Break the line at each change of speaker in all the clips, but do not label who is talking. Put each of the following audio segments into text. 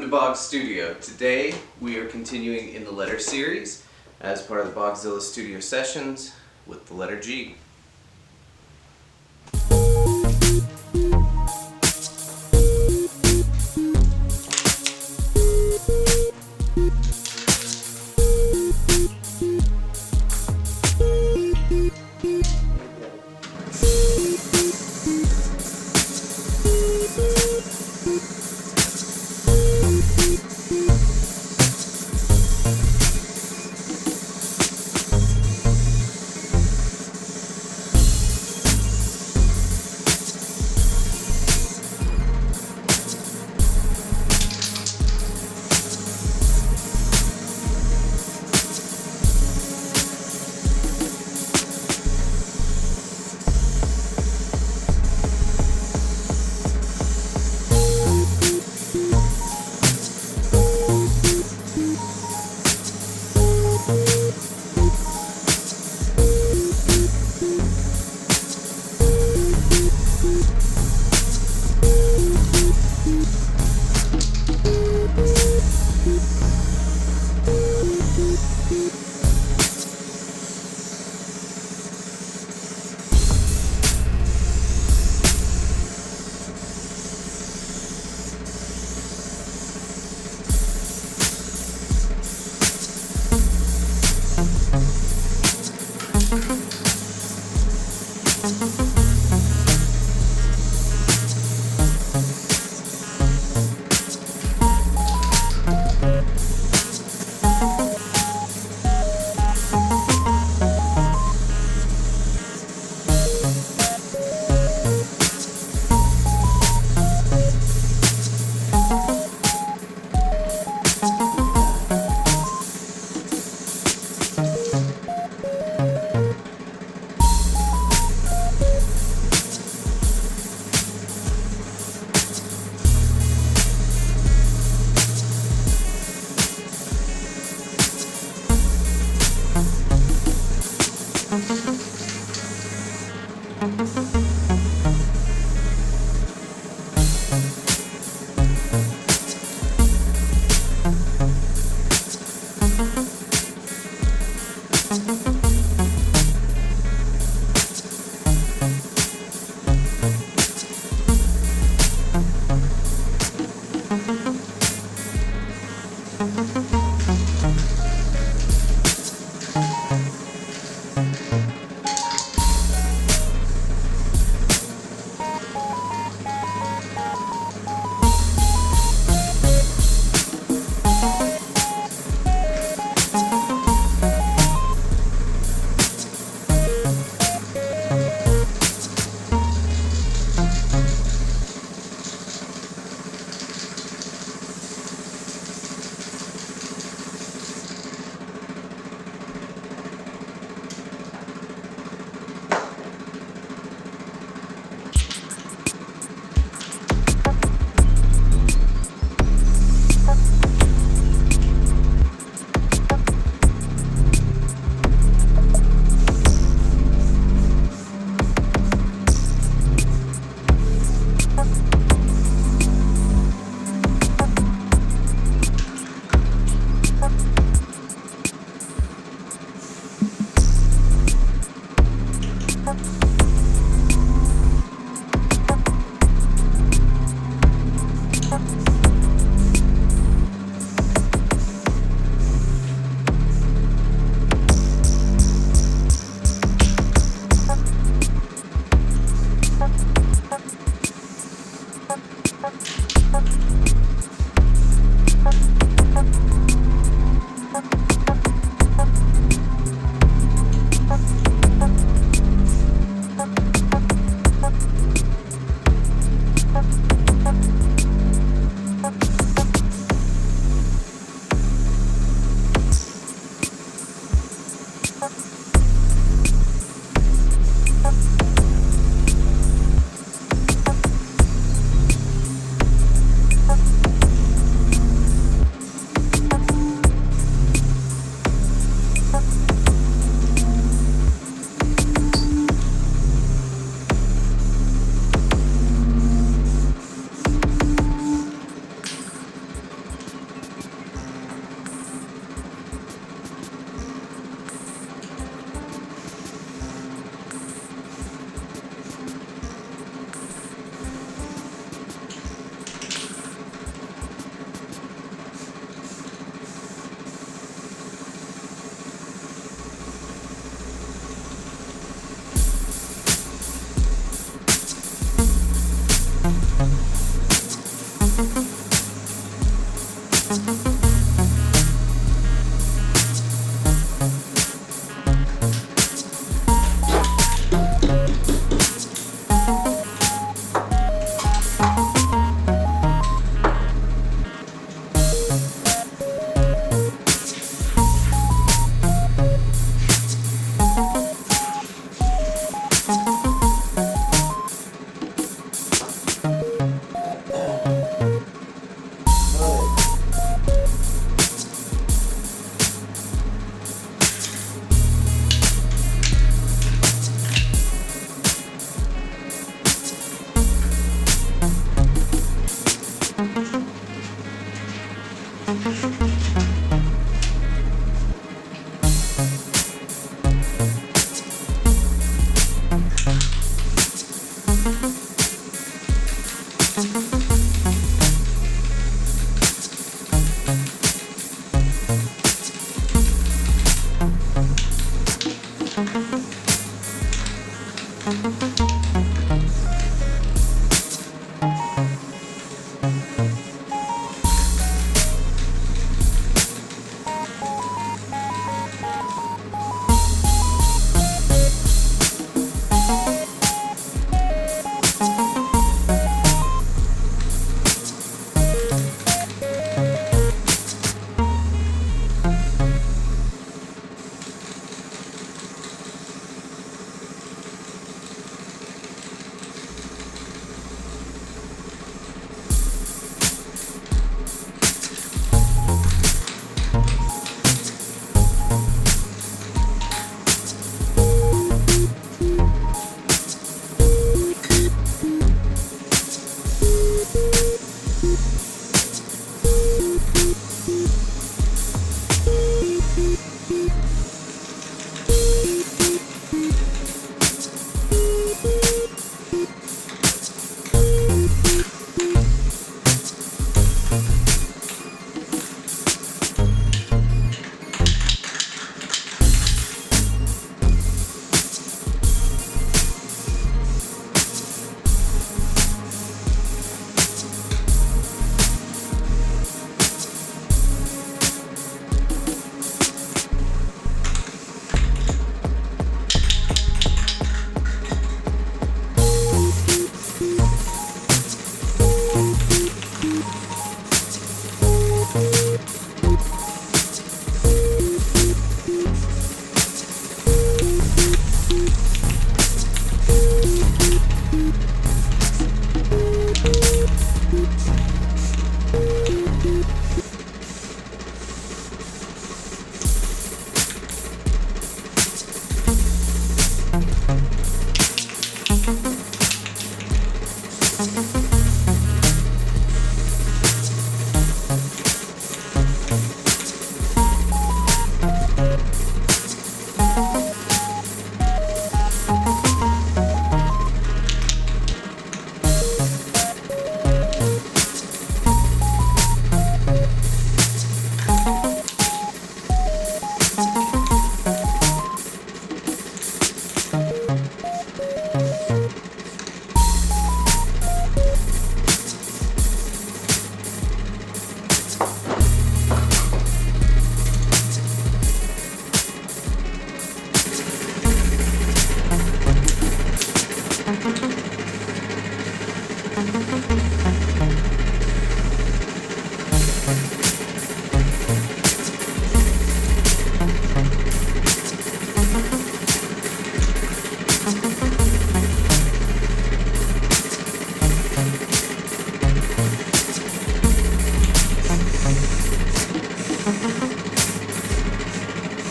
to Bog's Studio. Today we are continuing in the letter series as part of the BOGZILLA Studio Sessions with the letter G.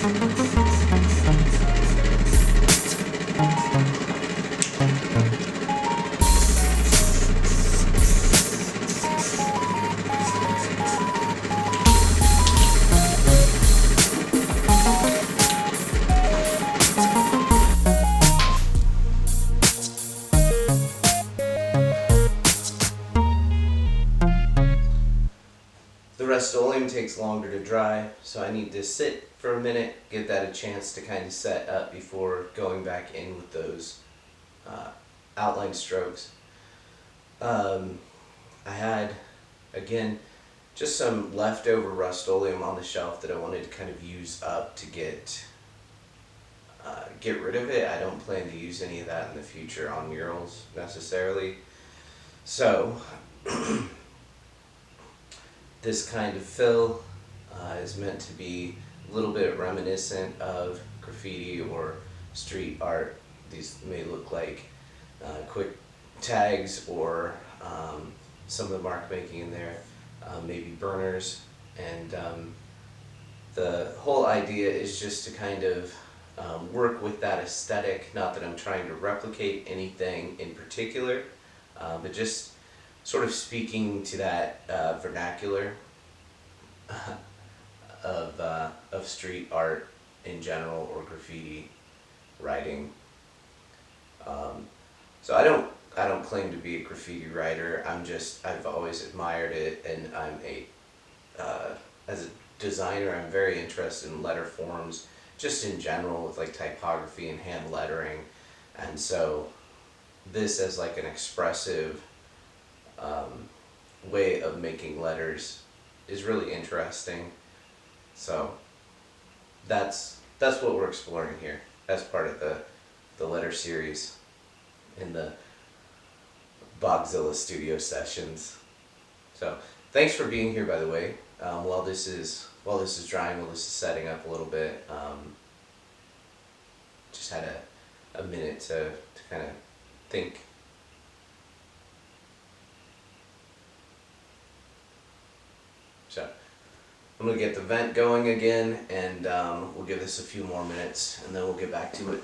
The Rust-Oleum takes longer to dry, so I need to sit for a minute, give that a chance to kind of set up before going back in with those outline strokes. I had, again, just some leftover Rust-Oleum on the shelf that I wanted to kind of use up to get rid of it. I don't plan to use any of that in the future on murals necessarily. So this kind of fill is meant to be a little bit reminiscent of graffiti or street art. These may look like quick tags or some of the mark making in there, maybe burners, and the whole idea is just to kind of work with that aesthetic. Not that I'm trying to replicate anything in particular, but just sort of speaking to that vernacular of street art in general, or graffiti writing. So I don't claim to be a graffiti writer. I've always admired it, and as a designer, I'm very interested in letter forms, just in general, with like typography and hand lettering. And so this as like an expressive way of making letters is really interesting. So that's what we're exploring here as part of the letter series in the BOGZILLA studio sessions. So thanks for being here, by the way. While this is drying, while this is setting up a little bit, just had a minute to kind of think. So I'm going to get the vent going again, and we'll give this a few more minutes, and then we'll get back to it.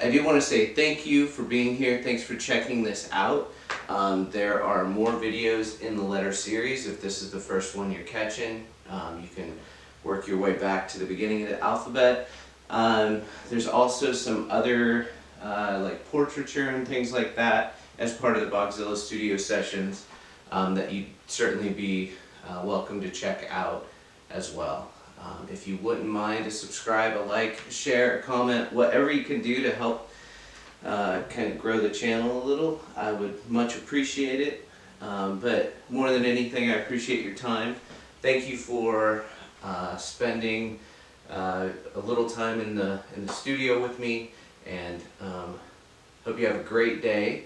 I do want to say thank you for being here. Thanks for checking this out. There are more videos in the letter series. If this is the first one you're catching, you can work your way back to the beginning of the alphabet. There's also some other like portraiture and things like that as part of the BOGZILLA studio sessions that you'd certainly be welcome to check out as well. If you wouldn't mind to subscribe, a like, share, a comment, whatever you can do to help kind of grow the channel a little, I would much appreciate it. But more than anything, I appreciate your time. Thank you for spending a little time in the studio with me, and hope you have a great day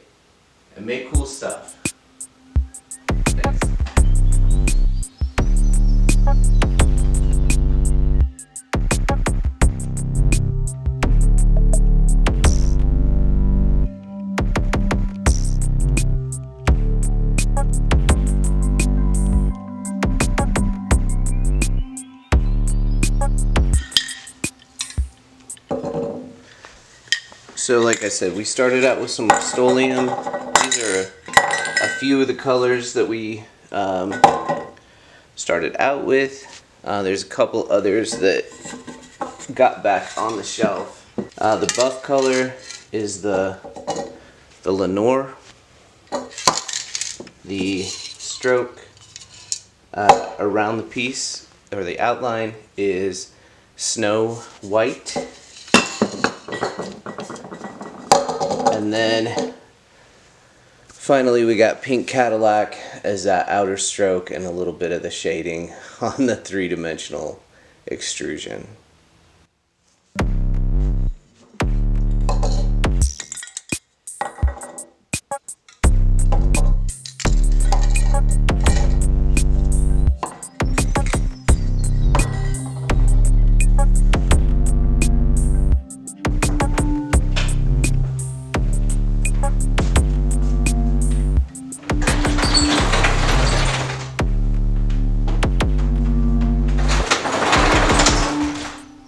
and make cool stuff. Thanks. So like I said, we started out with some Rust-Oleum. These are a few of the colors that we started out with. There's a couple others that got back on the shelf. The buff color is the Lenore. The stroke around the piece, or the outline, is Snow White. And then finally we got Pink Cadillac as that outer stroke and a little bit of the shading on the three-dimensional extrusion.